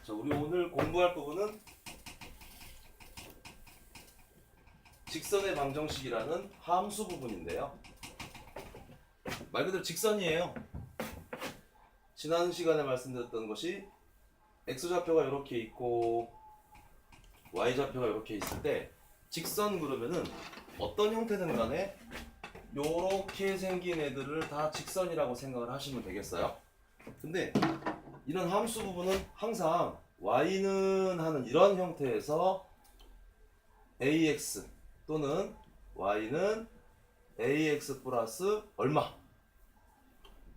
자, 우리 오늘 공부할 부분은 직선의 방정식이라는 함수 부분인데요. 말 그대로 직선이에요. 지난 시간에 말씀드렸던 것이 x좌표가 이렇게 있고 y좌표가 이렇게 있을 때 직선 그러면은 어떤 형태든 간에 요렇게 생긴 애들을 다 직선이라고 생각을 하시면 되겠어요. 근데 이런 함수 부분은 항상 y는 하는 이런 형태에서 ax 또는 y는 ax 플러스 얼마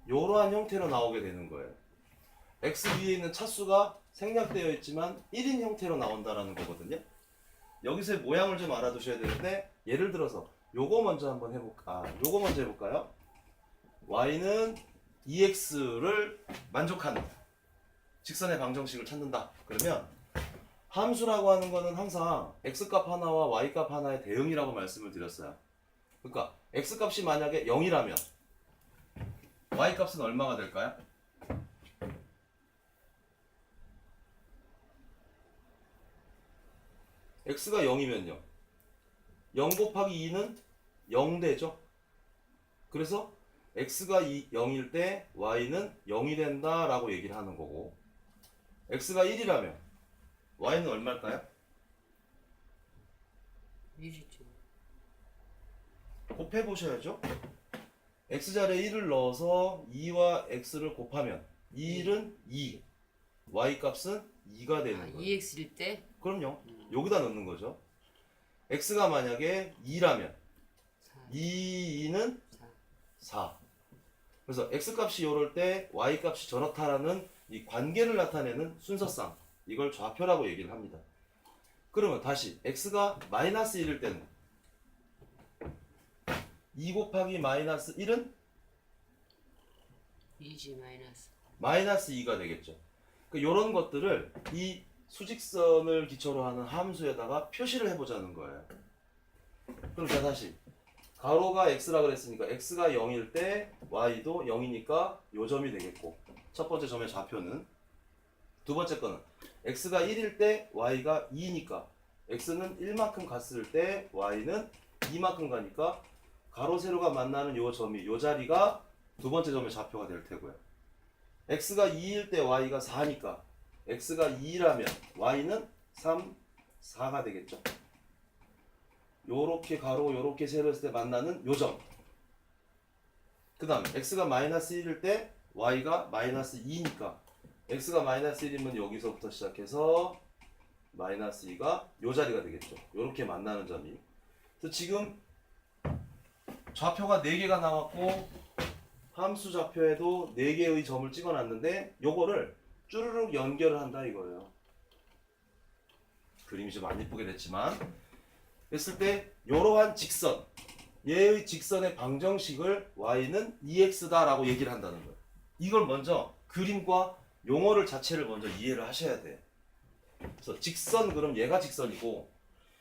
이러한 형태로 나오게 되는 거예요. x 위에 있는 차수가 생략되어 있지만 1인 형태로 나온다라는 거거든요. 여기서의 모양을 좀 알아두셔야 되는데, 예를 들어서 요거 먼저 한번 해볼까? 요거 먼저 해볼까요? y는 2x를 만족하는 직선의 방정식을 찾는다. 그러면 함수라고 하는 거는 항상 x값 하나와 y값 하나의 대응이라고 말씀을 드렸어요. 그러니까 x값이 만약에 0이라면 y값은 얼마가 될까요? x가 0이면요 0 곱하기 2는 0 되죠. 그래서 x가 0일 때 y는 0이 된다 라고 얘기를 하는 거고, x가 1이라면 y는 얼마일까요? 1이죠. 곱해보셔야죠. x자리에 1을 넣어서 2와 x를 곱하면 1은 2, y값은 2가 되는 거예요. 2x일 때 그럼요. 여기다 넣는 거죠. x가 만약에 2라면 4, 2는 4. 4. 그래서 x값이 이럴 때 y값이 저렇다라는 이 관계를 나타내는 순서상 이걸 좌표라고 얘기를 합니다. 그러면 다시 x가 마이너스 1일 때는 2 곱하기 마이너스 1은 2지 마이너스. 마이너스 2가 되겠죠. 이런 것들을 이 수직선을 기초로 하는 함수에다가 표시를 해보자는 거예요. 그럼 자 다시 가로가 x라 그랬으니까 x가 0일 때 y도 0이니까 요 점이 되겠고, 첫 번째 점의 좌표는. 두 번째 거는 x가 1일 때 y가 2니까 x는 1만큼 갔을 때 y는 2만큼 가니까 가로 세로가 만나는 요 점이 요 자리가 두 번째 점의 좌표가 될 테고요. x가 2일 때 y가 4니까 x가 2라면 y는 3, 4가 되겠죠. 요렇게 가로 요렇게 세로 했을 때 만나는 요 점. 그 다음 x가 마이너스 1일 때 y가 마이너스 2니까 x가 마이너스 1이면 여기서부터 시작해서 마이너스 2가 요 자리가 되겠죠. 요렇게 만나는 점이. 그래서 지금 좌표가 4개가 나왔고 함수 좌표에도 4개의 점을 찍어놨는데 요거를 쭈르륵 연결을 한다 이거예요. 그림이 좀 안 이쁘게 됐지만, 했을 때 이러한 직선, 얘의 직선의 방정식을 y는 2x다 라고 얘기를 한다는 거예요. 이걸 먼저 그림과 용어를 자체를 먼저 이해를 하셔야 돼. 그래서 직선, 그럼 얘가 직선이고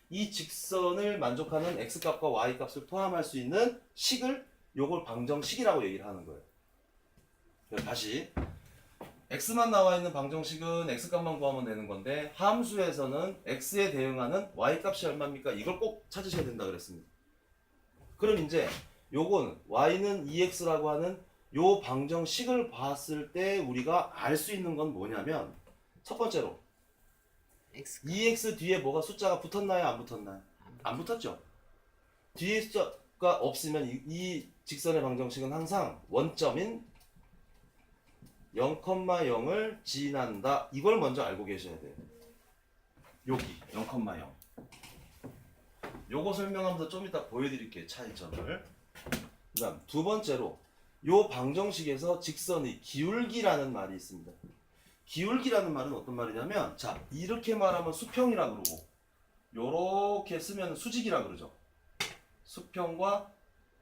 이 직선을 만족하는 x값과 y값을 포함할 수 있는 식을 요걸 방정식이라고 얘기를 하는 거예요. 다시 x만 나와 있는 방정식은 x값만 구하면 되는 건데, 함수에서는 x에 대응하는 y값이 얼마입니까? 이걸 꼭 찾으셔야 된다 그랬습니다. 그럼 이제 요건 y는 2x라고 하는 요 방정식을 봤을 때 우리가 알 수 있는 건 뭐냐면, 첫 번째로 x 2x 뒤에 뭐가 숫자가 붙었나요? 안 붙었나요? 안 붙었죠. 뒤에 숫자가 없으면 이 직선의 방정식은 항상 원점인 0,0을 지난다. 이걸 먼저 알고 계셔야 돼요. 여기 0,0. 요거 설명하면서 좀 이따 보여드릴게요, 차이점을. 그 다음 두 번째로 요 방정식에서 직선의 기울기라는 말이 있습니다. 기울기라는 말은 어떤 말이냐면, 자 이렇게 말하면 수평이라 그러고 요렇게 쓰면 수직이라 그러죠. 수평과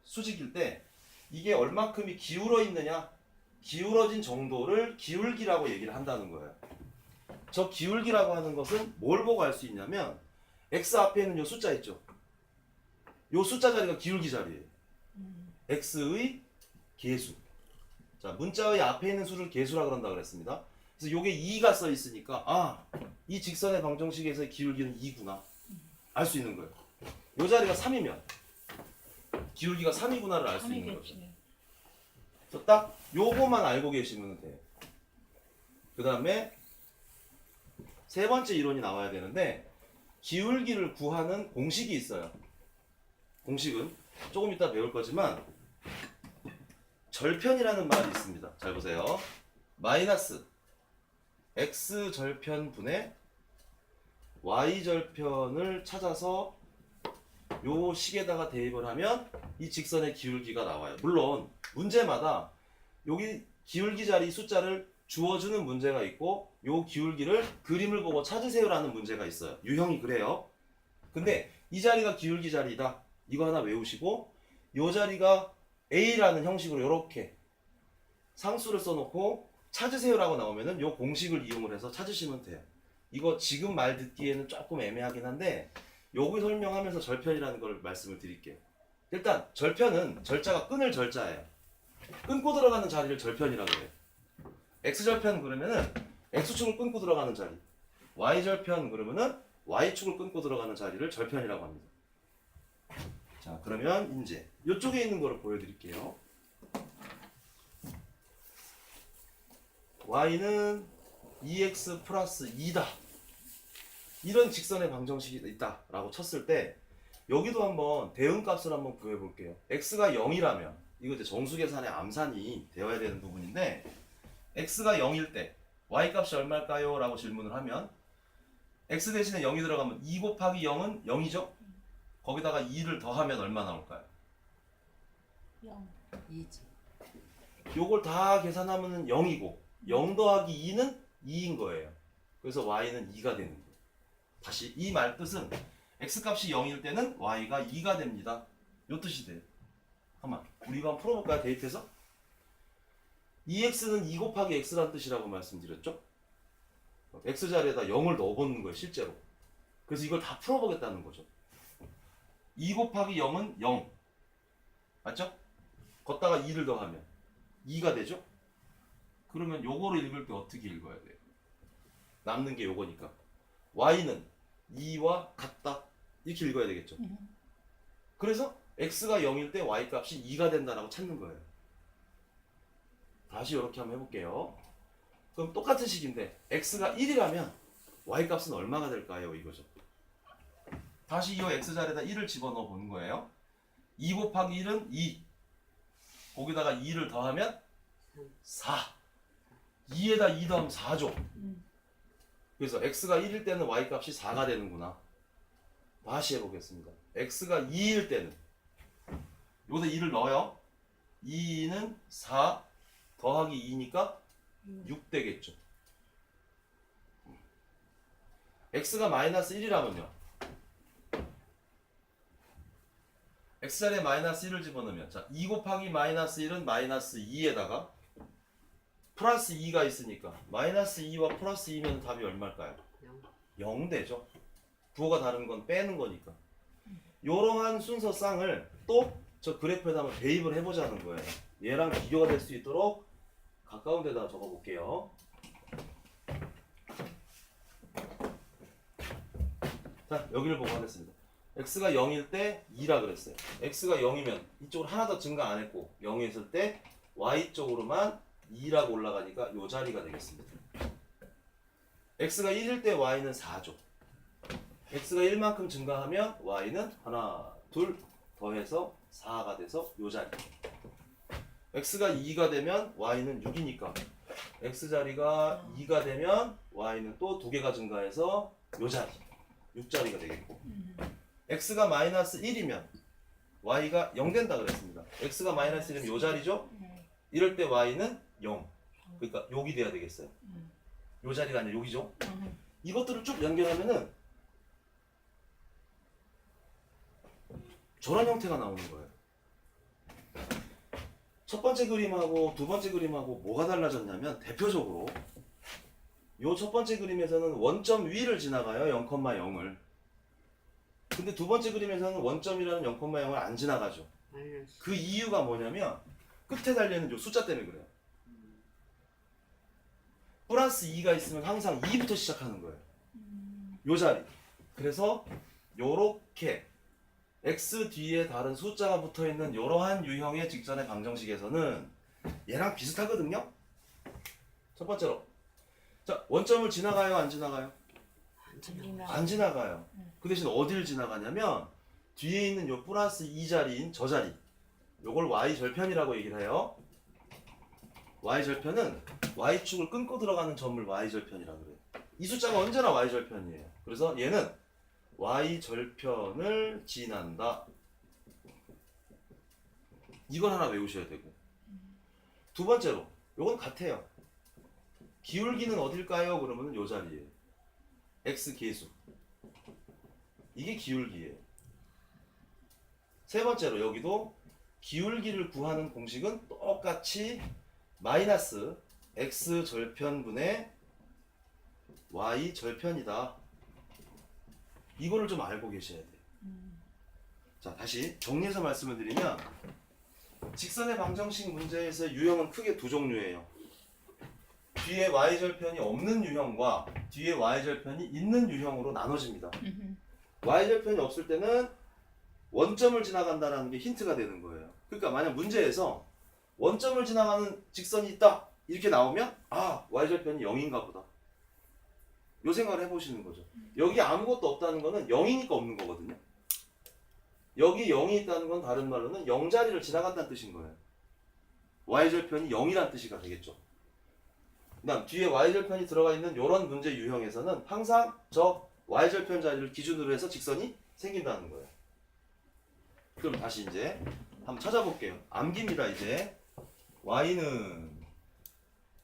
수직일 때 이게 얼마큼이 기울어 있느냐, 기울어진 정도를 기울기라고 얘기를 한다는 거예요. 저 기울기라고 하는 것은 뭘 보고 알 수 있냐면, x 앞에 있는 요 숫자 있죠. 요 숫자 자리가 기울기 자리예요. x의 개수. 자, 문자의 앞에 있는 수를 개수라 그런다 그랬습니다. 그래서 요게 2가 써 있으니까 아, 이 직선의 방정식에서의 기울기는 2구나 알 수 있는 거예요. 요 자리가 3이면 기울기가 3이구나를 알 수 있는 거죠. 그래서 딱 요거만 알고 계시면 돼요. 그 다음에 세 번째 이론이 나와야 되는데 기울기를 구하는 공식이 있어요. 공식은 조금 이따 배울 거지만 절편이라는 말이 있습니다. 잘 보세요. 마이너스 x 절편분의 y 절편을 찾아서 요 식에다가 대입을 하면 이 직선의 기울기가 나와요. 물론 문제마다 여기 기울기 자리 숫자를 주어주는 문제가 있고 요 기울기를 그림을 보고 찾으세요라는 문제가 있어요. 유형이 그래요. 근데 이 자리가 기울기 자리다. 이거 하나 외우시고 요 자리가 A라는 형식으로 이렇게 상수를 써놓고 찾으세요라고 나오면은 요 공식을 이용을 해서 찾으시면 돼요. 이거 지금 말 듣기에는 조금 애매하긴 한데 여기 설명하면서 절편이라는 걸 말씀을 드릴게요. 일단 절편은 절자가 끊을 절자예요. 끊고 들어가는 자리를 절편이라고 해요. x절편 그러면은 x축을 끊고 들어가는 자리, y절편 그러면은 y축을 끊고 들어가는 자리를 절편이라고 합니다. 자, 그러면 이제 이쪽에 있는 거를 보여드릴게요. y는 2x 플러스 2다. 이런 직선의 방정식이 있다라고 쳤을 때 여기도 한번 대응값을 한번 구해볼게요. x가 0이라면 이거 이제 정수계산의 암산이 되어야 되는 부분인데 x가 0일 때 y 값이 얼마일까요? 라고 질문을 하면 x 대신에 0이 들어가면 2 곱하기 0은 0이죠? 거기다가 2를 더하면 얼마 나올까요? 0. 2지. 요걸 다 계산하면 0이고 0 더하기 2는 2인 거예요. 그래서 y는 2가 되는 거예요. 다시 이 말 뜻은 x값이 0일 때는 y가 2가 됩니다. 요 뜻이 돼요. 잠깐만 우리 이거 한번 풀어볼까요? 대입해서 2x는 2 곱하기 x라는 뜻이라고 말씀드렸죠? x자리에다 0을 넣어보는 거예요 실제로. 그래서 이걸 다 풀어보겠다는 거죠. 2 곱하기 0은 0 맞죠? 걷다가 2를 더하면 2가 되죠? 그러면 요거를 읽을 때 어떻게 읽어야 돼요? 남는 게 요거니까 y는 2와 같다 이렇게 읽어야 되겠죠? 그래서 x가 0일 때 y 값이 2가 된다라고 찾는 거예요. 다시 이렇게 한번 해볼게요. 그럼 똑같은 식인데 x가 1이라면 y 값은 얼마가 될까요? 이거죠. 다시 이 x자리에다 1을 집어넣어 보는 거예요. 2 곱하기 1은 2 거기다가 2를 더하면 4 2에다 2 더하면 4죠. 그래서 x가 1일 때는 y 값이 4가 되는구나. 다시 해보겠습니다. x가 2일 때는 여기다 2를 넣어요. 2는 4 더하기 2니까 6 되겠죠. x가 마이너스 1이라면요. x자리에 마이너스 1을 집어넣으면 자, 2 곱하기 마이너스 1은 마이너스 2에다가 플러스 2가 있으니까 마이너스 2와 플러스 2면 답이 얼마일까요? 0. 0 되죠. 부호가 다른 건 빼는 거니까. 이러한 순서 쌍을 또 저 그래프에다 한번 대입을 해보자는 거예요. 얘랑 비교가 될 수 있도록 가까운 데다 적어볼게요. 자, 여기를 보고 하겠습니다. x가 0일 때 2라 그랬어요. x가 0이면 이쪽으로 하나 더 증가 안 했고 0이 있을 때 y 쪽으로만 2라고 올라가니까 요 자리가 되겠습니다. x가 1일 때 y는 4죠. x가 1만큼 증가하면 y는 하나, 둘 더해서 4가 돼서 요 자리. x가 2가 되면 y는 6이니까 x자리가 2가 되면 y는 또 2개가 증가해서 요 자리. 6자리가 되겠고 x가 마이너스 1이면 y가 0 된다 그랬습니다. x가 마이너스 1이면 요 자리죠? 이럴 때 y는 0. 그러니까 여기 돼야 되겠어요. 요 자리가 아니라 여기죠? 이것들을 쭉 연결하면은 저런 형태가 나오는 거예요. 첫 번째 그림하고 두 번째 그림하고 뭐가 달라졌냐면 대표적으로 요 첫 번째 그림에서는 원점 위를 지나가요. 0,0을. 근데 두 번째 그림에서는 원점이라는 0,0을 안 지나가죠. 마이너스. 그 이유가 뭐냐면 끝에 달려있는 요 숫자 때문에 그래요. 플러스 2가 있으면 항상 2부터 시작하는 거예요. 요 자리. 그래서 요렇게 x 뒤에 다른 숫자가 붙어 있는 이러한 유형의 직선의 방정식에서는 얘랑 비슷하거든요. 첫 번째로, 자 원점을 지나가요, 안 지나가요? 안 지나. 지나. 안 지나가요. 그 대신 어디를 지나가냐면 뒤에 있는 요 플러스 2 자리인 저 자리. 요걸 y 절편이라고 얘기를 해요. y 절편은 y축을 끊고 들어가는 점을 y 절편이라고 그래요. 이 숫자가 언제나 y 절편이에요. 그래서 얘는 y 절편을 지난다. 이걸 하나 외우셔야 되고. 두 번째로, 요건 같아요. 기울기는 어딜까요? 그러면 요 자리예요. x 계수. 이게 기울기예요. 세 번째로, 여기도 기울기를 구하는 공식은 똑같이 마이너스 x 절편분의 y 절편이다. 이거를 좀 알고 계셔야 돼요. 자, 다시 정리해서 말씀을 드리면 직선의 방정식 문제에서 유형은 크게 두 종류예요. 뒤에 y절편이 없는 유형과 뒤에 y절편이 있는 유형으로 나눠집니다. y절편이 없을 때는 원점을 지나간다는 게 힌트가 되는 거예요. 그러니까 만약 문제에서 원점을 지나가는 직선이 있다 이렇게 나오면 아 y절편이 0인가 보다. 요 생각을 해보시는 거죠. 여기 아무것도 없다는 거는 0이니까 없는 거거든요. 여기 0이 있다는 건 다른 말로는 0자리를 지나간다는 뜻인 거예요. y절편이 0이란 뜻이가 되겠죠. 그다음 뒤에 y절편이 들어가 있는 이런 문제 유형에서는 항상 저 y절편 자리를 기준으로 해서 직선이 생긴다는 거예요. 그럼 다시 이제 한번 찾아볼게요. 암기입니다. 이제 y는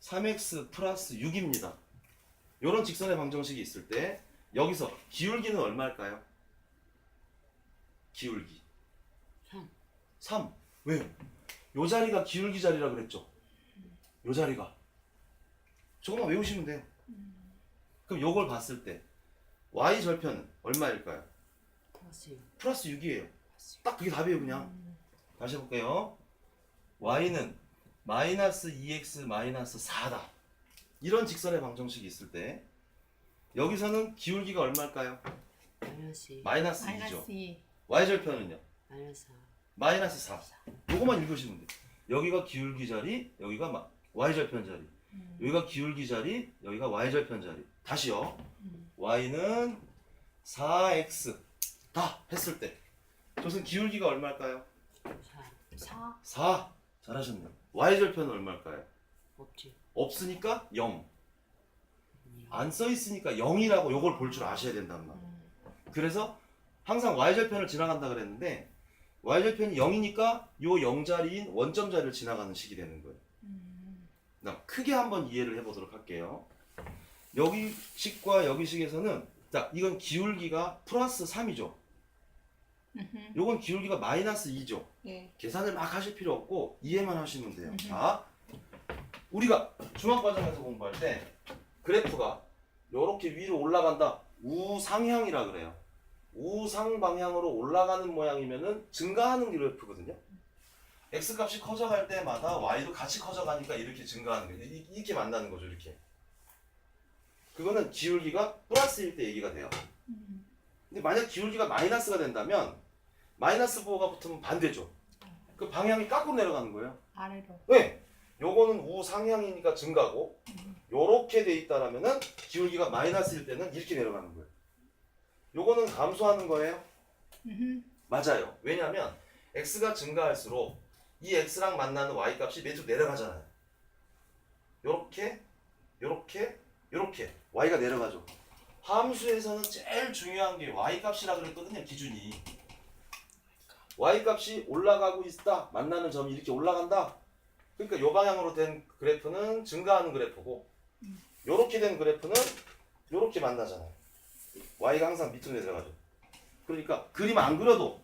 3x 플러스 6입니다. 이런 직선의 방정식이 있을 때 여기서 기울기는 얼마일까요? 기울기 3. 3. 왜요? 요 자리가 기울기 자리라 그랬죠? 요 자리가. 저것만 외우시면 돼요. 그럼 요걸 봤을 때 y 절편은 얼마일까요? 플러스 6. 플러스 6이에요. 딱 그게 답이에요. 그냥 다시 해볼게요. y는 마이너스 2x 마이너스 4다. 이런 직선의 방정식이 있을 때 여기서는 기울기가 얼마일까요? 마이너스 2. 마이너스 2죠. 마이너스 2. y절편은요? 마이너스 4. 마이너스 4. 요거만 읽으시면 돼요. 여기가 기울기 자리, 여기가 y절편 자리. 여기가 기울기 자리, 여기가 y절편 자리. 다시요. y는 4x 다 했을 때 저것은 기울기가 얼마일까요? 4. 4. 4. 잘하셨네요. y절편은 얼마일까요? 없지. 없으니까 0. 안 써있으니까 0이라고 요걸 볼 줄 아셔야 된단 말이에요. 그래서 항상 y절편을 지나간다 그랬는데 y절편이 0이니까 요 0자리인 원점 자리를 지나가는 식이 되는 거예요. 그다음 크게 한번 이해를 해보도록 할게요. 여기 식과 여기 식에서는 자 이건 기울기가 플러스 3이죠. 요건 기울기가 마이너스 2죠. 예. 계산을 막 하실 필요 없고 이해만 하시면 돼요. 자, 우리가 중학과정에서 공부할 때 그래프가 이렇게 위로 올라간다. 우상향이라 그래요. 우상 방향으로 올라가는 모양이면은 증가하는 그래프거든요. x 값이 커져갈 때마다 y도 같이 커져가니까 이렇게 증가하는 거예요. 이렇게 만나는 거죠. 이렇게. 그거는 기울기가 플러스일 때 얘기가 돼요. 근데 만약 기울기가 마이너스가 된다면 마이너스 부호가 붙으면 반대죠. 그 방향이 깎고 내려가는 거예요. 아래로. 왜? 요거는 우상향이니까 증가고 요렇게 돼 있다라면은 기울기가 마이너스일 때는 이렇게 내려가는 거예요. 요거는 감소하는 거예요? 맞아요. 왜냐하면 x가 증가할수록 이 x랑 만나는 y 값이 밑으로 내려가잖아요. 요렇게 요렇게 요렇게 y가 내려가죠. 함수에서는 제일 중요한 게 y 값이라 그랬거든요. 기준이 y 값이 올라가고 있다. 만나는 점이 이렇게 올라간다. 그러니까 요 방향으로 된 그래프는 증가하는 그래프고 요렇게 된 그래프는 요렇게 만나잖아요. y가 항상 밑으로 내려가죠. 그러니까 그림 안 그려도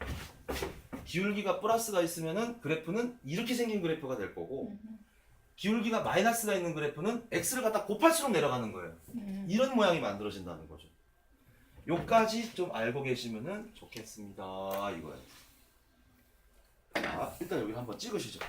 기울기가 플러스가 있으면은 그래프는 이렇게 생긴 그래프가 될 거고 기울기가 마이너스가 있는 그래프는 x를 갖다 곱할수록 내려가는 거예요. 이런 모양이 만들어진다는 거죠. 요까지 좀 알고 계시면은 좋겠습니다. 이거예요. 자, 일단 여기 한번 찍으시죠.